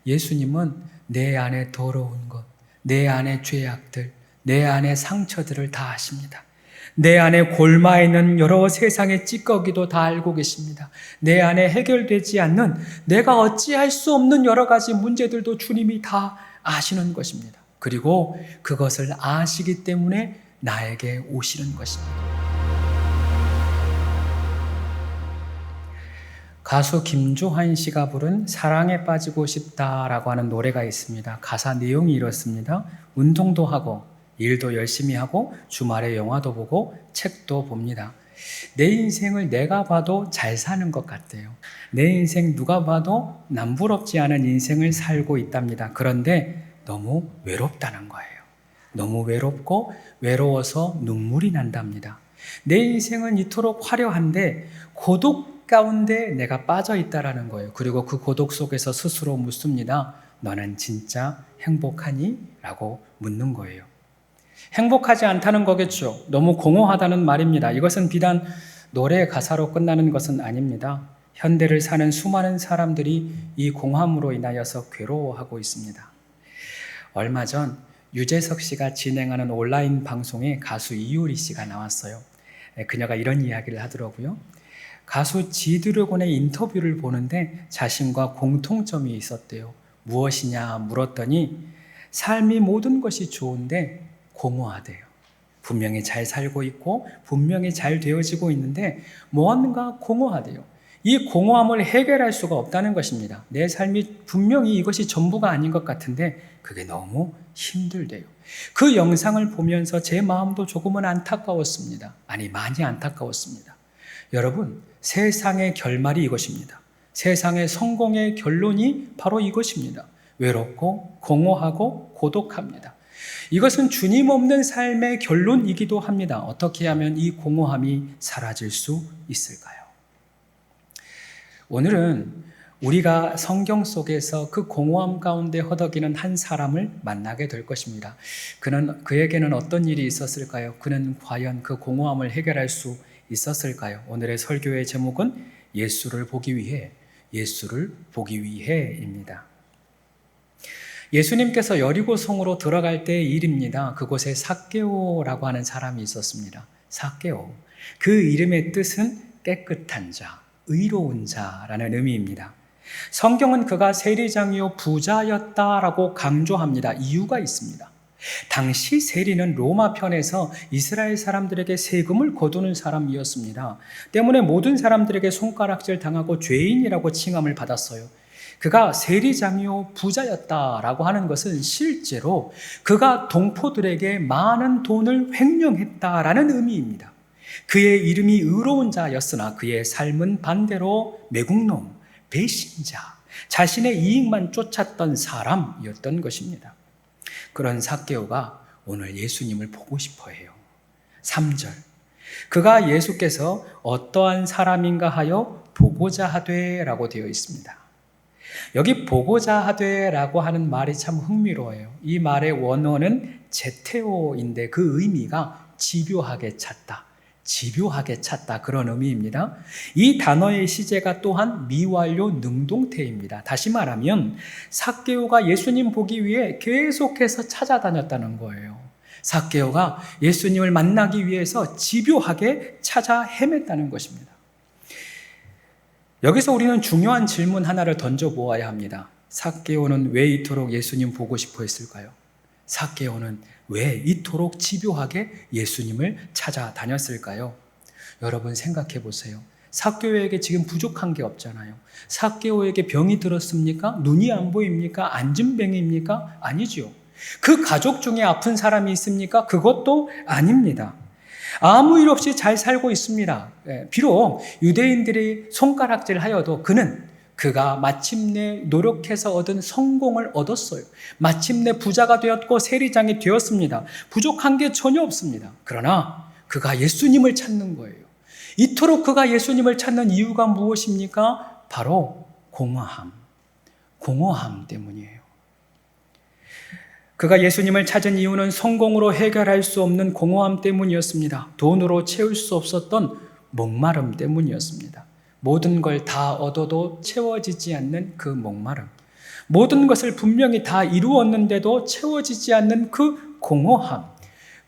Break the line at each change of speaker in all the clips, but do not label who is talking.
예수님은 내 안에 더러운 것, 내 안에 죄악들, 내 안에 상처들을 다 아십니다. 내 안에 골마 있는 여러 세상의 찌꺼기도 다 알고 계십니다. 내 안에 해결되지 않는 내가 어찌할 수 없는 여러 가지 문제들도 주님이 다 아시는 것입니다. 그리고 그것을 아시기 때문에 나에게 오시는 것입니다. 가수 김조한 씨가 부른 사랑에 빠지고 싶다라고 하는 노래가 있습니다. 가사 내용이 이렇습니다. 운동도 하고 일도 열심히 하고 주말에 영화도 보고 책도 봅니다. 내 인생을 내가 봐도 잘 사는 것 같아요. 내 인생 누가 봐도 남부럽지 않은 인생을 살고 있답니다. 그런데 너무 외롭다는 거예요. 너무 외롭고 외로워서 눈물이 난답니다. 내 인생은 이토록 화려한데 고독 가운데 내가 빠져 있다라는 거예요. 그리고 그 고독 속에서 스스로 묻습니다. 너는 진짜 행복하니? 라고 묻는 거예요. 행복하지 않다는 거겠죠. 너무 공허하다는 말입니다. 이것은 비단 노래 가사로 끝나는 것은 아닙니다. 현대를 사는 수많은 사람들이 이 공허함으로 인하여서 괴로워하고 있습니다. 얼마 전 유재석 씨가 진행하는 온라인 방송에 가수 이효리 씨가 나왔어요. 그녀가 이런 이야기를 하더라고요. 가수 지드래곤의 인터뷰를 보는데 자신과 공통점이 있었대요. 무엇이냐 물었더니 삶이 모든 것이 좋은데 공허하대요. 분명히 잘 살고 있고 분명히 잘 되어지고 있는데 뭔가 공허하대요. 이 공허함을 해결할 수가 없다는 것입니다. 내 삶이 분명히 이것이 전부가 아닌 것 같은데 그게 너무 힘들대요. 그 영상을 보면서 제 마음도 조금은 안타까웠습니다. 아니, 많이 안타까웠습니다. 여러분, 세상의 결말이 이것입니다. 세상의 성공의 결론이 바로 이것입니다. 외롭고 공허하고 고독합니다. 이것은 주님 없는 삶의 결론이기도 합니다. 어떻게 하면 이 공허함이 사라질 수 있을까요? 오늘은 우리가 성경 속에서 그 공허함 가운데 허덕이는 한 사람을 만나게 될 것입니다. 그에게는 어떤 일이 있었을까요? 그는 과연 그 공허함을 해결할 수 있었을까요? 오늘의 설교의 제목은 예수를 보기 위해입니다. 예수님께서 여리고성으로 들어갈 때의 일입니다. 그곳에 삭개오라고 하는 사람이 있었습니다. 삭개오. 그 이름의 뜻은 깨끗한 자, 의로운 자라는 의미입니다. 성경은 그가 세리장이요 부자였다라고 강조합니다. 이유가 있습니다. 당시 세리는 로마 편에서 이스라엘 사람들에게 세금을 거두는 사람이었습니다. 때문에 모든 사람들에게 손가락질 당하고 죄인이라고 칭함을 받았어요. 그가 세리장이요 부자였다라고 하는 것은 실제로 그가 동포들에게 많은 돈을 횡령했다라는 의미입니다. 그의 이름이 의로운 자였으나 그의 삶은 반대로 매국노, 배신자, 자신의 이익만 쫓았던 사람이었던 것입니다. 그런 삭개오가 오늘 예수님을 보고 싶어 해요. 3절. 그가 예수께서 어떠한 사람인가 하여 보고자 하되라고 되어 있습니다. 여기 보고자 하되라고 하는 말이 참 흥미로워요. 이 말의 원어는 제테오인데 그 의미가 집요하게 찾다 그런 의미입니다. 이 단어의 시제가 또한 미완료 능동태입니다. 다시 말하면 삭개오가 예수님 보기 위해 계속해서 찾아다녔다는 거예요. 삭개오가 예수님을 만나기 위해서 집요하게 찾아 헤맸다는 것입니다. 여기서 우리는 중요한 질문 하나를 던져보아야 합니다. 삭개오는 왜 이토록 예수님 보고 싶어 했을까요? 삭개오는 왜 이토록 집요하게 예수님을 찾아다녔을까요? 여러분 생각해 보세요. 삭개오에게 지금 부족한 게 없잖아요. 삭개오에게 병이 들었습니까? 눈이 안 보입니까? 안진뱅입니까? 아니죠. 그 가족 중에 아픈 사람이 있습니까? 그것도 아닙니다. 아무 일 없이 잘 살고 있습니다. 비록 유대인들이 손가락질하여도 그가 마침내 노력해서 얻은 성공을 얻었어요. 마침내 부자가 되었고 세리장이 되었습니다. 부족한 게 전혀 없습니다. 그러나 그가 예수님을 찾는 거예요. 이토록 그가 예수님을 찾는 이유가 무엇입니까? 바로 공허함 때문이에요. 그가 예수님을 찾은 이유는 성공으로 해결할 수 없는 공허함 때문이었습니다. 돈으로 채울 수 없었던 목마름 때문이었습니다. 모든 걸 다 얻어도 채워지지 않는 그 목마름. 모든 것을 분명히 다 이루었는데도 채워지지 않는 그 공허함,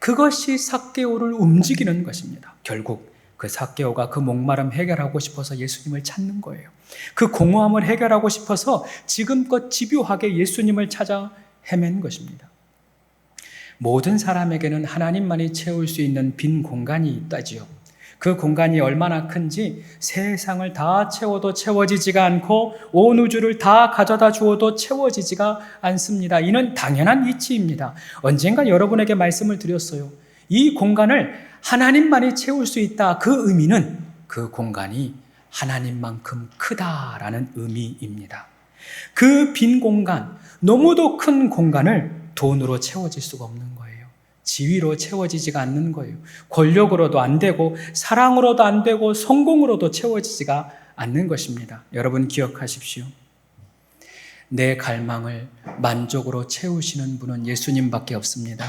그것이 삭개오를 움직이는 것입니다. 결국 그 삭개오가 그 목마름 해결하고 싶어서 예수님을 찾는 거예요. 그 공허함을 해결하고 싶어서 지금껏 집요하게 예수님을 찾아 헤맨 것입니다. 모든 사람에게는 하나님만이 채울 수 있는 빈 공간이 있다지요. 그 공간이 얼마나 큰지 세상을 다 채워도 채워지지가 않고 온 우주를 다 가져다 주어도 채워지지가 않습니다. 이는 당연한 이치입니다. 언젠가 여러분에게 말씀을 드렸어요. 이 공간을 하나님만이 채울 수 있다. 그 의미는 그 공간이 하나님만큼 크다라는 의미입니다. 그 빈 공간, 너무도 큰 공간을 돈으로 채워질 수가 없는 거예요. 지위로 채워지지가 않는 거예요. 권력으로도 안 되고 사랑으로도 안 되고 성공으로도 채워지지가 않는 것입니다. 여러분 기억하십시오. 내 갈망을 만족으로 채우시는 분은 예수님밖에 없습니다.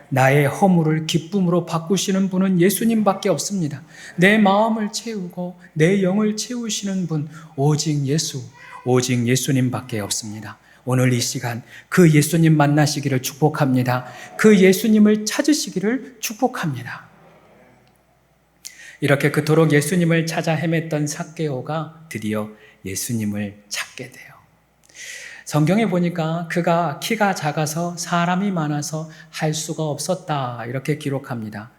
나의 허물을 기쁨으로 바꾸시는 분은 예수님밖에 없습니다. 내 마음을 채우고 내 영을 채우시는 분 오직 예수님밖에 없습니다. 오늘 이 시간 그 예수님 만나시기를 축복합니다. 그 예수님을 찾으시기를 축복합니다. 이렇게 그토록 예수님을 찾아 헤맸던 삭개오가 드디어 예수님을 찾게 돼요. 성경에 보니까 그가 키가 작아서 사람이 많아서 할 수가 없었다 이렇게 기록합니다.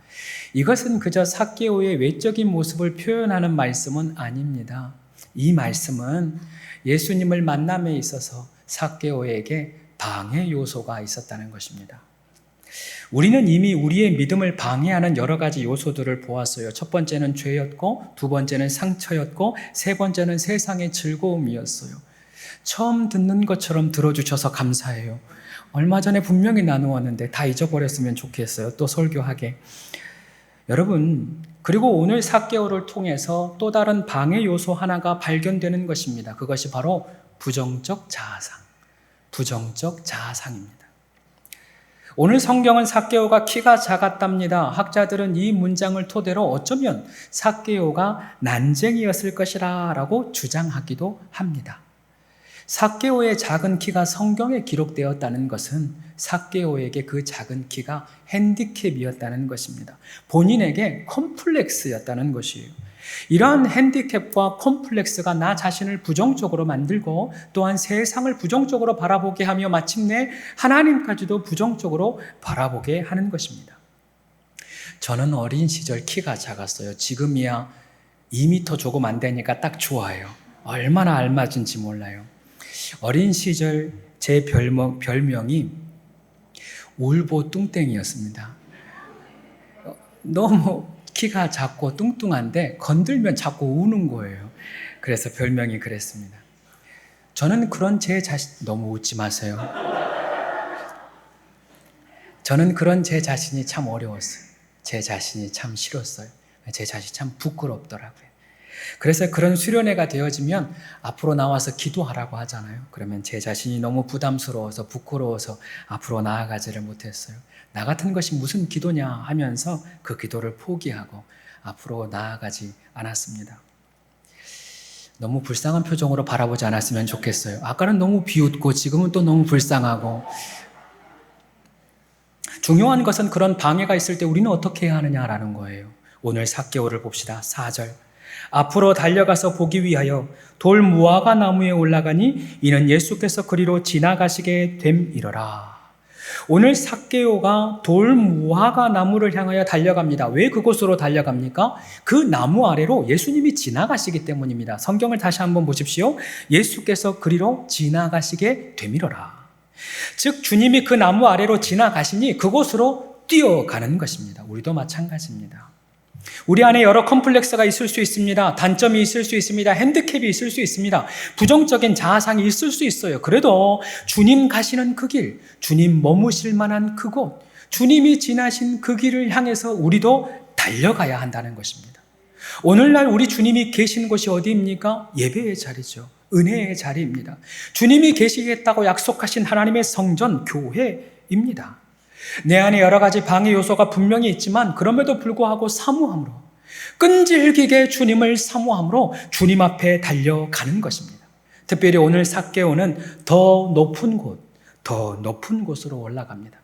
이것은 그저 삭개오의 외적인 모습을 표현하는 말씀은 아닙니다. 이 말씀은 예수님을 만남에 있어서 삭개오에게 방해 요소가 있었다는 것입니다. 우리는 이미 우리의 믿음을 방해하는 여러 가지 요소들을 보았어요. 첫 번째는 죄였고, 두 번째는 상처였고, 세 번째는 세상의 즐거움이었어요. 처음 듣는 것처럼 들어주셔서 감사해요. 얼마 전에 분명히 나누었는데 다 잊어버렸으면 좋겠어요. 또 설교하게. 여러분, 그리고 오늘 삭개오를 통해서 또 다른 방해 요소 하나가 발견되는 것입니다. 그것이 바로 부정적 자아상입니다. 오늘 성경은 삭개오가 키가 작았답니다. 학자들은 이 문장을 토대로 어쩌면 삭개오가 난쟁이였을 것이라 라고 주장하기도 합니다. 삭개오의 작은 키가 성경에 기록되었다는 것은 삭개오에게 그 작은 키가 핸디캡이었다는 것입니다. 본인에게 컴플렉스였다는 것이에요. 이러한 핸디캡과 컴플렉스가 나 자신을 부정적으로 만들고 또한 세상을 부정적으로 바라보게 하며 마침내 하나님까지도 부정적으로 바라보게 하는 것입니다. 저는 어린 시절 키가 작았어요. 지금이야 2m 조금 안 되니까 딱 좋아요. 얼마나 알맞은지 몰라요. 어린 시절 제 별명이 울보 뚱땡이였습니다. 너무 키가 작고 뚱뚱한데 건들면 자꾸 우는 거예요. 그래서 별명이 그랬습니다. 저는 그런 제 자신, 너무 웃지 마세요. 저는 그런 제 자신이 참 어려웠어요. 제 자신이 참 싫었어요. 제 자신이 참 부끄럽더라고요. 그래서 그런 수련회가 되어지면 앞으로 나와서 기도하라고 하잖아요. 그러면 제 자신이 너무 부담스러워서 부끄러워서 앞으로 나아가지를 못했어요. 나 같은 것이 무슨 기도냐 하면서 그 기도를 포기하고 앞으로 나아가지 않았습니다. 너무 불쌍한 표정으로 바라보지 않았으면 좋겠어요. 아까는 너무 비웃고 지금은 또 너무 불쌍하고. 중요한 것은 그런 방해가 있을 때 우리는 어떻게 해야 하느냐라는 거예요. 오늘 삭개오를 봅시다. 4절. 앞으로 달려가서 보기 위하여 돌 무화과 나무에 올라가니 이는 예수께서 그리로 지나가시게 됨이러라. 오늘 삭개오가 돌 무화과 나무를 향하여 달려갑니다. 왜 그곳으로 달려갑니까? 그 나무 아래로 예수님이 지나가시기 때문입니다. 성경을 다시 한번 보십시오. 예수께서 그리로 지나가시게 됨이러라. 즉 주님이 그 나무 아래로 지나가시니 그곳으로 뛰어가는 것입니다. 우리도 마찬가지입니다. 우리 안에 여러 컴플렉스가 있을 수 있습니다. 단점이 있을 수 있습니다. 핸디캡이 있을 수 있습니다. 부정적인 자아상이 있을 수 있어요. 그래도 주님 가시는 그 길, 주님 머무실 만한 그곳, 주님이 지나신 그 길을 향해서 우리도 달려가야 한다는 것입니다. 오늘날 우리 주님이 계신 곳이 어디입니까? 예배의 자리죠. 은혜의 자리입니다. 주님이 계시겠다고 약속하신 하나님의 성전, 교회입니다. 내 안에 여러 가지 방해 요소가 분명히 있지만 그럼에도 불구하고 사모함으로, 끈질기게 주님을 사모함으로 주님 앞에 달려가는 것입니다. 특별히 오늘 삭개오는 더 높은 곳으로 올라갑니다.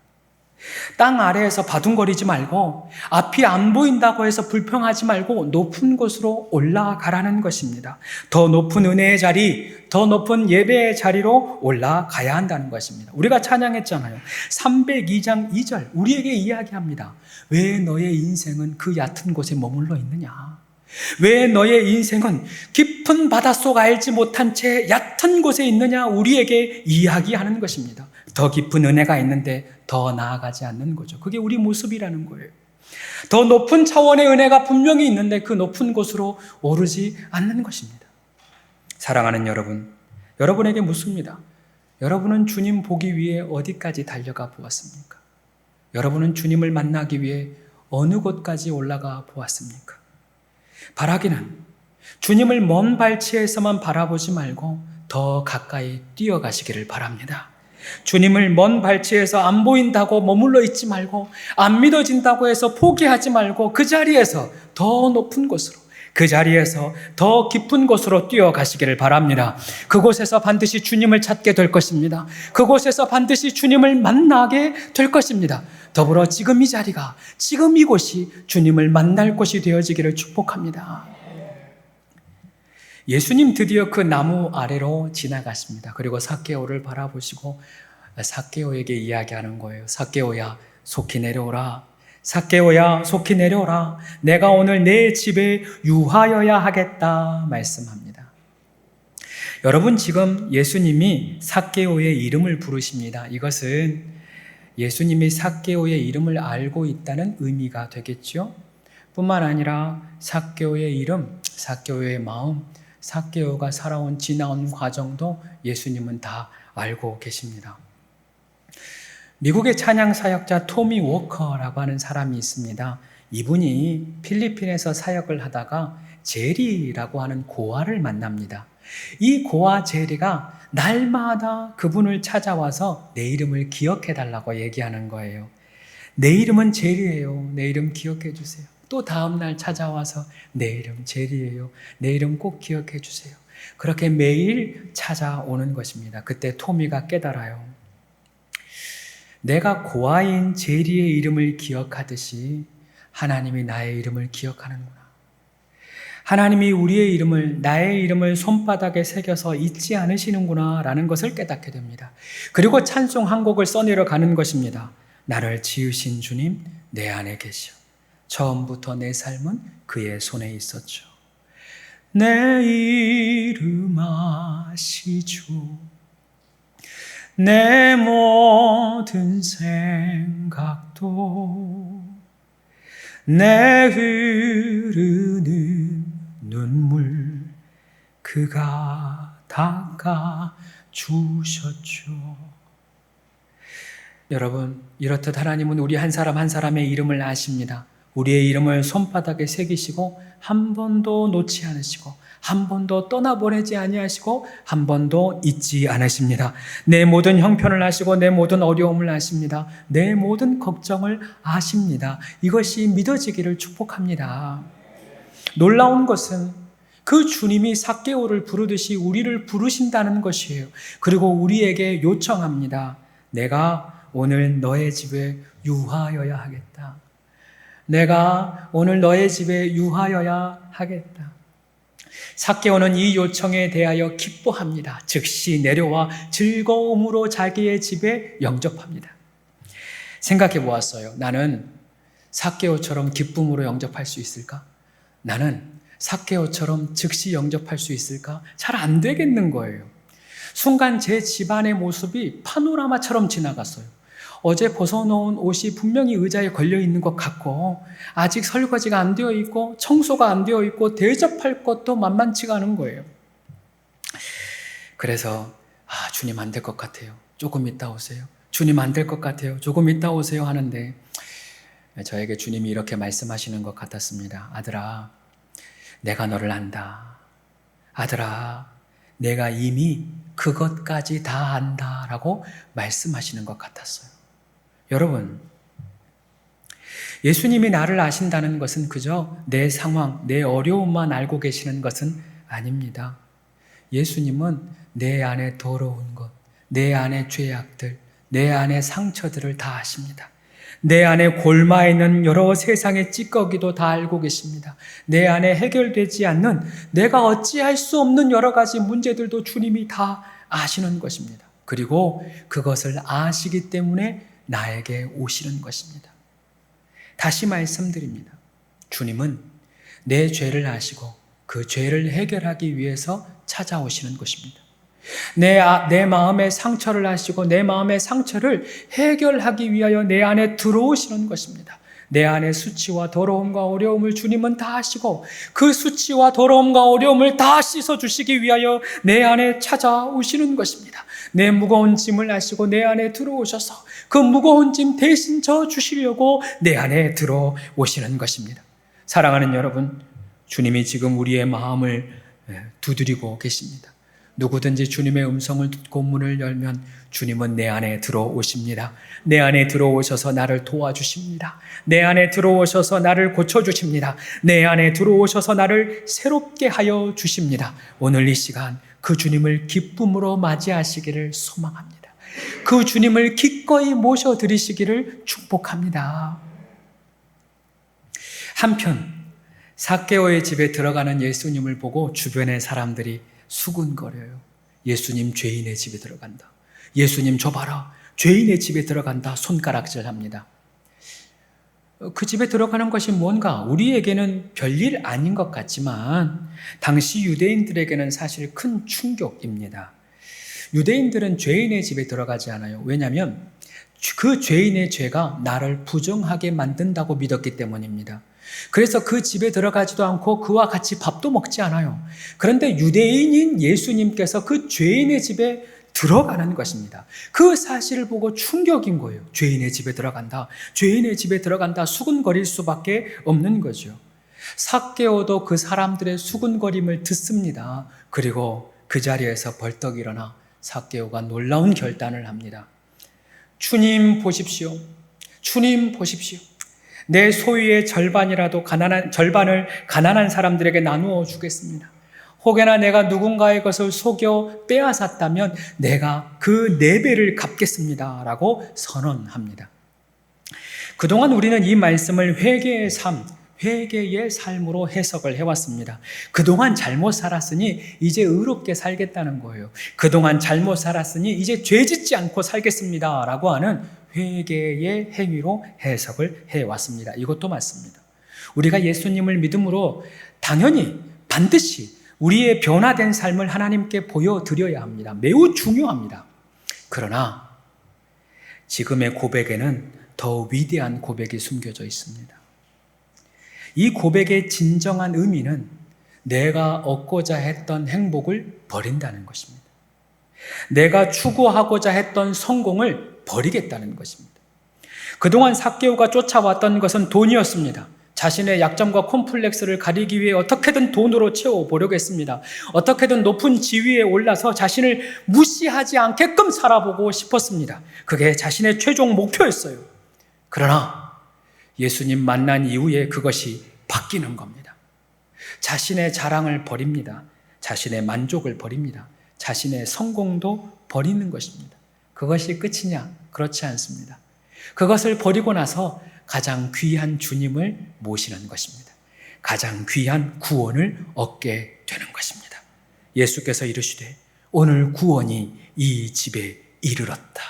땅 아래에서 바둥거리지 말고 앞이 안 보인다고 해서 불평하지 말고 높은 곳으로 올라가라는 것입니다. 더 높은 은혜의 자리, 더 높은 예배의 자리로 올라가야 한다는 것입니다. 우리가 찬양했잖아요. 302장 2절 우리에게 이야기합니다. 왜 너의 인생은 그 얕은 곳에 머물러 있느냐? 왜 너의 인생은 깊은 바닷속 알지 못한 채 얕은 곳에 있느냐? 우리에게 이야기하는 것입니다. 더 깊은 은혜가 있는데 더 나아가지 않는 거죠. 그게 우리 모습이라는 거예요. 더 높은 차원의 은혜가 분명히 있는데 그 높은 곳으로 오르지 않는 것입니다. 사랑하는 여러분, 여러분에게 묻습니다. 여러분은 주님 보기 위해 어디까지 달려가 보았습니까? 여러분은 주님을 만나기 위해 어느 곳까지 올라가 보았습니까? 바라기는 주님을 먼 발치에서만 바라보지 말고 더 가까이 뛰어가시기를 바랍니다. 주님을 먼 발치에서 안 보인다고 머물러 있지 말고, 안 믿어진다고 해서 포기하지 말고 그 자리에서 더 높은 곳으로, 그 자리에서 더 깊은 곳으로 뛰어가시기를 바랍니다. 그곳에서 반드시 주님을 찾게 될 것입니다. 그곳에서 반드시 주님을 만나게 될 것입니다. 더불어 지금 이 자리가, 지금 이곳이 주님을 만날 곳이 되어지기를 축복합니다. 예수님 드디어 그 나무 아래로 지나갔습니다. 그리고 삭개오를 바라보시고 삭개오에게 이야기하는 거예요. 삭개오야, 속히 내려오라. 삭개오야, 속히 내려오라. 내가 오늘 내 집에 유하여야 하겠다 말씀합니다. 여러분, 지금 예수님이 삭개오의 이름을 부르십니다. 이것은 예수님이 삭개오의 이름을 알고 있다는 의미가 되겠죠. 뿐만 아니라 삭개오의 이름, 삭개오의 마음, 삭개오가 살아온 지나온 과정도 예수님은 다 알고 계십니다. 미국의 찬양 사역자 토미 워커라고 하는 사람이 있습니다. 이분이 필리핀에서 사역을 하다가 제리라고 하는 고아를 만납니다. 이 고아 제리가 날마다 그분을 찾아와서 내 이름을 기억해 달라고 얘기하는 거예요. 내 이름은 제리예요. 내 이름 기억해 주세요. 또 다음날 찾아와서 내 이름 제리예요. 내 이름 꼭 기억해 주세요. 그렇게 매일 찾아오는 것입니다. 그때 토미가 깨달아요. 내가 고아인 제리의 이름을 기억하듯이 하나님이 나의 이름을 기억하는구나. 하나님이 우리의 이름을, 나의 이름을 손바닥에 새겨서 잊지 않으시는구나 라는 것을 깨닫게 됩니다. 그리고 찬송 한 곡을 써내려 가는 것입니다. 나를 지으신 주님 내 안에 계시오. 처음부터 내 삶은 그의 손에 있었죠. 내 이름 아시죠. 내 모든 생각도 내 흐르는 눈물 그가 닦아 주셨죠. 여러분, 이렇듯 하나님은 우리 한 사람 한 사람의 이름을 아십니다. 우리의 이름을 손바닥에 새기시고 한 번도 놓지 않으시고 한 번도 떠나보내지 아니하시고 한 번도 잊지 않으십니다. 내 모든 형편을 아시고 내 모든 어려움을 아십니다. 내 모든 걱정을 아십니다. 이것이 믿어지기를 축복합니다. 놀라운 것은 그 주님이 삭개오를 부르듯이 우리를 부르신다는 것이에요. 그리고 우리에게 요청합니다. 내가 오늘 너의 집에 유하여야 하겠다. 내가 오늘 너의 집에 유하여야 하겠다. 삭개오는 이 요청에 대하여 기뻐합니다. 즉시 내려와 즐거움으로 자기의 집에 영접합니다. 생각해 보았어요. 나는 삭개오처럼 기쁨으로 영접할 수 있을까? 나는 삭개오처럼 즉시 영접할 수 있을까? 잘 안 되겠는 거예요. 순간 제 집안의 모습이 파노라마처럼 지나갔어요. 어제 벗어놓은 옷이 분명히 의자에 걸려있는 것 같고 아직 설거지가 안 되어 있고 청소가 안 되어 있고 대접할 것도 만만치가 않은 거예요. 그래서 주님 안 될 것 같아요. 조금 이따 오세요. 주님 안 될 것 같아요. 조금 이따 오세요 하는데 저에게 주님이 이렇게 말씀하시는 것 같았습니다. 아들아, 내가 너를 안다. 아들아, 내가 이미 그것까지 다 안다라고 말씀하시는 것 같았어요. 여러분, 예수님이 나를 아신다는 것은 그저 내 상황, 내 어려움만 알고 계시는 것은 아닙니다. 예수님은 내 안에 더러운 것, 내 안에 죄악들, 내 안에 상처들을 다 아십니다. 내 안에 골마 있는 여러 세상의 찌꺼기도 다 알고 계십니다. 내 안에 해결되지 않는 내가 어찌할 수 없는 여러 가지 문제들도 주님이 다 아시는 것입니다. 그리고 그것을 아시기 때문에 나에게 오시는 것입니다. 다시 말씀드립니다. 주님은 내 죄를 아시고 그 죄를 해결하기 위해서 찾아오시는 것입니다. 내 마음의 상처를 아시고 내 마음의 상처를 해결하기 위하여 내 안에 들어오시는 것입니다. 내 안의 수치와 더러움과 어려움을 주님은 다 아시고 그 수치와 더러움과 어려움을 다 씻어주시기 위하여 내 안에 찾아오시는 것입니다. 내 무거운 짐을 아시고 내 안에 들어오셔서 그 무거운 짐 대신 져주시려고 내 안에 들어오시는 것입니다. 사랑하는 여러분, 주님이 지금 우리의 마음을 두드리고 계십니다. 누구든지 주님의 음성을 듣고 문을 열면 주님은 내 안에 들어오십니다. 내 안에 들어오셔서 나를 도와주십니다. 내 안에 들어오셔서 나를 고쳐주십니다. 내 안에 들어오셔서 나를 새롭게 하여 주십니다. 오늘 이 시간 그 주님을 기쁨으로 맞이하시기를 소망합니다. 그 주님을 기꺼이 모셔드리시기를 축복합니다. 한편 삭개오의 집에 들어가는 예수님을 보고 주변의 사람들이 수군거려요. 예수님 죄인의 집에 들어간다. 예수님 저 봐라. 죄인의 집에 들어간다. 손가락질합니다. 그 집에 들어가는 것이 뭔가 우리에게는 별일 아닌 것 같지만 당시 유대인들에게는 사실 큰 충격입니다. 유대인들은 죄인의 집에 들어가지 않아요. 왜냐하면 그 죄인의 죄가 나를 부정하게 만든다고 믿었기 때문입니다. 그래서 그 집에 들어가지도 않고 그와 같이 밥도 먹지 않아요. 그런데 유대인인 예수님께서 그 죄인의 집에 들어가는 것입니다. 그 사실을 보고 충격인 거예요. 죄인의 집에 들어간다. 죄인의 집에 들어간다. 수군거릴 수밖에 없는 거죠. 삭개오도 그 사람들의 수군거림을 듣습니다. 그리고 그 자리에서 벌떡 일어나 삭개오가 놀라운 결단을 합니다. 주님 보십시오. 주님 보십시오. 내 소유의 절반을 가난한 사람들에게 나누어 주겠습니다. 혹여나 내가 누군가의 것을 속여 빼앗았다면 내가 그 4배를 갚겠습니다. 라고 선언합니다. 그동안 우리는 이 말씀을 회개의 삶으로 해석을 해왔습니다. 그동안 잘못 살았으니 이제 의롭게 살겠다는 거예요. 그동안 잘못 살았으니 이제 죄 짓지 않고 살겠습니다. 라고 하는 회개의 행위로 해석을 해왔습니다. 이것도 맞습니다. 우리가 예수님을 믿음으로 당연히 반드시 우리의 변화된 삶을 하나님께 보여드려야 합니다. 매우 중요합니다. 그러나 지금의 고백에는 더 위대한 고백이 숨겨져 있습니다. 이 고백의 진정한 의미는 내가 얻고자 했던 행복을 버린다는 것입니다. 내가 추구하고자 했던 성공을 버리겠다는 것입니다. 그동안 삭개오가 쫓아왔던 것은 돈이었습니다. 자신의 약점과 콤플렉스를 가리기 위해 어떻게든 돈으로 채워보려고 했습니다. 어떻게든 높은 지위에 올라서 자신을 무시하지 않게끔 살아보고 싶었습니다. 그게 자신의 최종 목표였어요. 그러나 예수님 만난 이후에 그것이 바뀌는 겁니다. 자신의 자랑을 버립니다. 자신의 만족을 버립니다. 자신의 성공도 버리는 것입니다. 그것이 끝이냐? 그렇지 않습니다. 그것을 버리고 나서 가장 귀한 주님을 모시는 것입니다. 가장 귀한 구원을 얻게 되는 것입니다. 예수께서 이르시되 오늘 구원이 이 집에 이르렀다.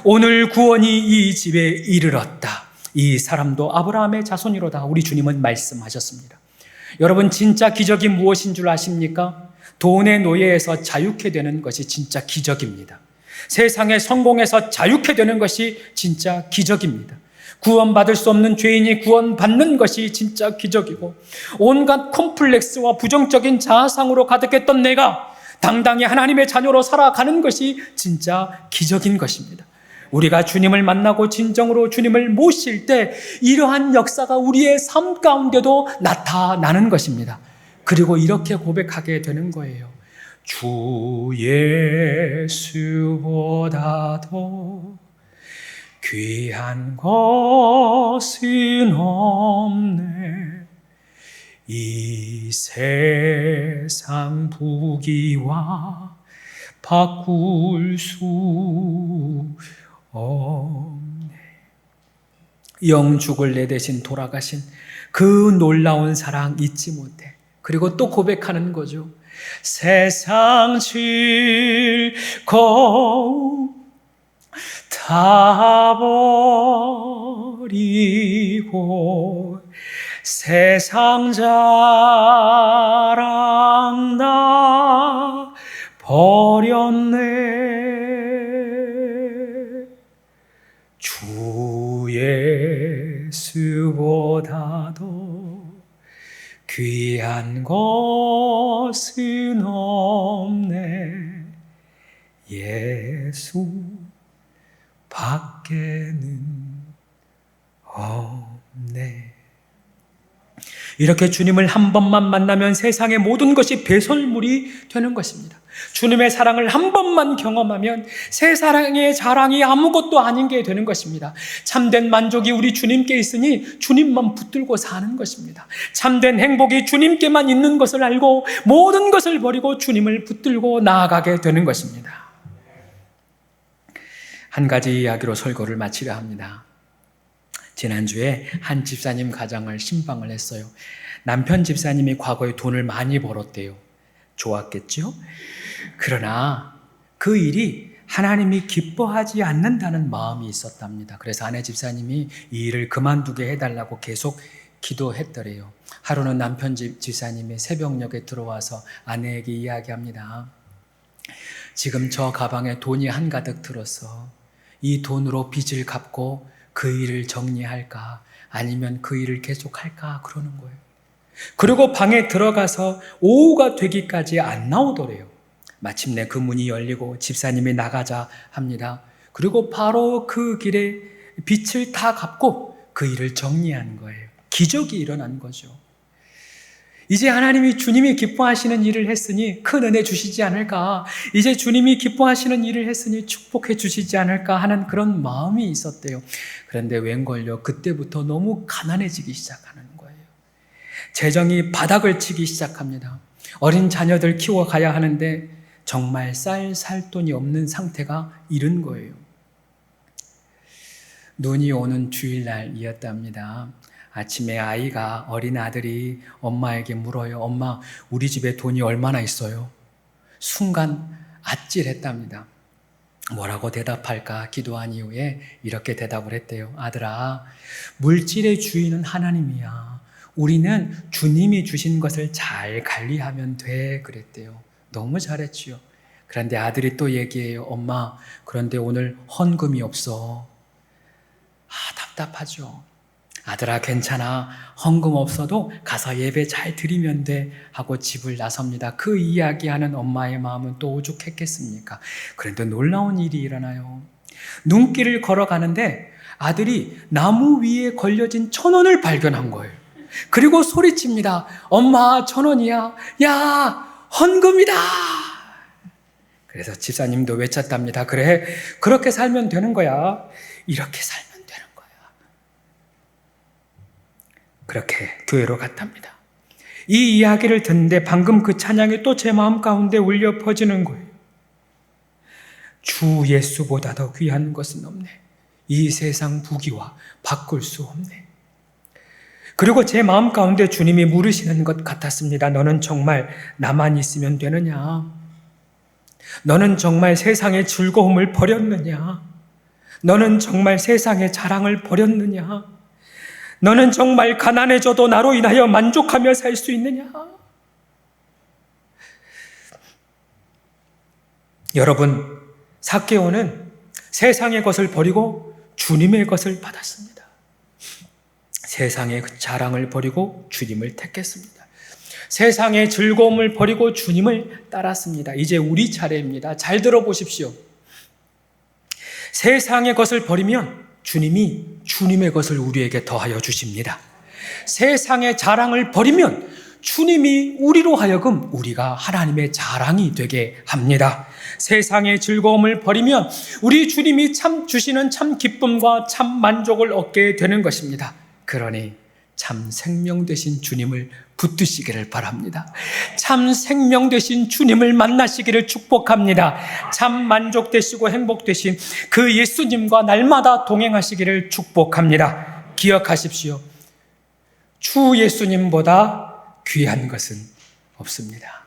오늘 구원이 이 집에 이르렀다. 이 사람도 아브라함의 자손이로다. 우리 주님은 말씀하셨습니다. 여러분, 진짜 기적이 무엇인 줄 아십니까? 돈의 노예에서 자유케 되는 것이 진짜 기적입니다. 세상의 성공에서 자유케 되는 것이 진짜 기적입니다. 구원받을 수 없는 죄인이 구원받는 것이 진짜 기적이고, 온갖 콤플렉스와 부정적인 자아상으로 가득했던 내가 당당히 하나님의 자녀로 살아가는 것이 진짜 기적인 것입니다. 우리가 주님을 만나고 진정으로 주님을 모실 때 이러한 역사가 우리의 삶 가운데도 나타나는 것입니다. 그리고 이렇게 고백하게 되는 거예요. 주 예수보다도 귀한 것은 없네. 이 세상 부귀와 바꿀 수 없네. 영죽을 내 대신 돌아가신 그 놀라운 사랑 잊지 못해. 그리고 또 고백하는 거죠. 세상 즐거움 다 버리고 세상 자랑 다 버렸네. 주 예수보다도 귀한 것은 없네. 예수 밖에는 없네. 이렇게 주님을 한 번만 만나면 세상의 모든 것이 배설물이 되는 것입니다. 주님의 사랑을 한 번만 경험하면 세상의 자랑이 아무것도 아닌 게 되는 것입니다. 참된 만족이 우리 주님께 있으니 주님만 붙들고 사는 것입니다. 참된 행복이 주님께만 있는 것을 알고 모든 것을 버리고 주님을 붙들고 나아가게 되는 것입니다. 한 가지 이야기로 설교를 마치려 합니다. 지난주에 한 집사님 가정을 신방을 했어요. 남편 집사님이 과거에 돈을 많이 벌었대요. 좋았겠죠? 그러나 그 일이 하나님이 기뻐하지 않는다는 마음이 있었답니다. 그래서 아내 집사님이 이 일을 그만두게 해달라고 계속 기도했더래요. 하루는 남편 집사님이 새벽녘에 들어와서 아내에게 이야기합니다. 지금 저 가방에 돈이 한가득 들었어. 이 돈으로 빚을 갚고 그 일을 정리할까 아니면 그 일을 계속할까 그러는 거예요. 그리고 방에 들어가서 오후가 되기까지 안 나오더래요. 마침내 그 문이 열리고 집사님이 나가자 합니다. 그리고 바로 그 길에 빚을 다 갚고 그 일을 정리한 거예요. 기적이 일어난 거죠. 이제 하나님이 주님이 기뻐하시는 일을 했으니 큰 은혜 주시지 않을까, 이제 주님이 기뻐하시는 일을 했으니 축복해 주시지 않을까 하는 그런 마음이 있었대요. 그런데 웬걸요, 그때부터 너무 가난해지기 시작하는 거예요. 재정이 바닥을 치기 시작합니다. 어린 자녀들 키워가야 하는데 정말 살 돈이 없는 상태가 이른 거예요. 눈이 오는 주일날이었답니다. 아침에 어린 아들이 엄마에게 물어요. 엄마, 우리 집에 돈이 얼마나 있어요? 순간 아찔했답니다. 뭐라고 대답할까 기도한 이후에 이렇게 대답을 했대요. 아들아, 물질의 주인은 하나님이야. 우리는 주님이 주신 것을 잘 관리하면 돼. 그랬대요. 너무 잘했지요. 그런데 아들이 또 얘기해요. 엄마, 그런데 오늘 헌금이 없어. 답답하죠. 아들아, 괜찮아. 헌금 없어도 가서 예배 잘 드리면 돼 하고 집을 나섭니다. 그 이야기하는 엄마의 마음은 또 오죽했겠습니까? 그런데 놀라운 일이 일어나요. 눈길을 걸어가는데 아들이 나무 위에 걸려진 1,000원을 발견한 거예요. 그리고 소리칩니다. 엄마, 1,000원이야. 야, 헌금이다. 그래서 집사님도 외쳤답니다. 그래, 그렇게 살면 되는 거야. 이렇게 살면 되는 거야. 그렇게 교회로 갔답니다. 이 이야기를 듣는데 방금 그 찬양이 또 제 마음 가운데 울려 퍼지는 거예요. 주 예수보다 더 귀한 것은 없네. 이 세상 부귀와 바꿀 수 없네. 그리고 제 마음 가운데 주님이 물으시는 것 같았습니다. 너는 정말 나만 있으면 되느냐? 너는 정말 세상의 즐거움을 버렸느냐? 너는 정말 세상의 자랑을 버렸느냐? 너는 정말 가난해져도 나로 인하여 만족하며 살 수 있느냐? 여러분, 삭개오는 세상의 것을 버리고 주님의 것을 받았습니다. 세상의 자랑을 버리고 주님을 택했습니다. 세상의 즐거움을 버리고 주님을 따랐습니다. 이제 우리 차례입니다. 잘 들어보십시오. 세상의 것을 버리면 주님이 주님의 것을 우리에게 더하여 주십니다. 세상의 자랑을 버리면 주님이 우리로 하여금 우리가 하나님의 자랑이 되게 합니다. 세상의 즐거움을 버리면 우리 주님이 참 주시는 참 기쁨과 참 만족을 얻게 되는 것입니다. 그러니 참 생명 되신 주님을 붙드시기를 바랍니다. 참 생명 되신 주님을 만나시기를 축복합니다. 참 만족되시고 행복되신 그 예수님과 날마다 동행하시기를 축복합니다. 기억하십시오. 주 예수님보다 귀한 것은 없습니다.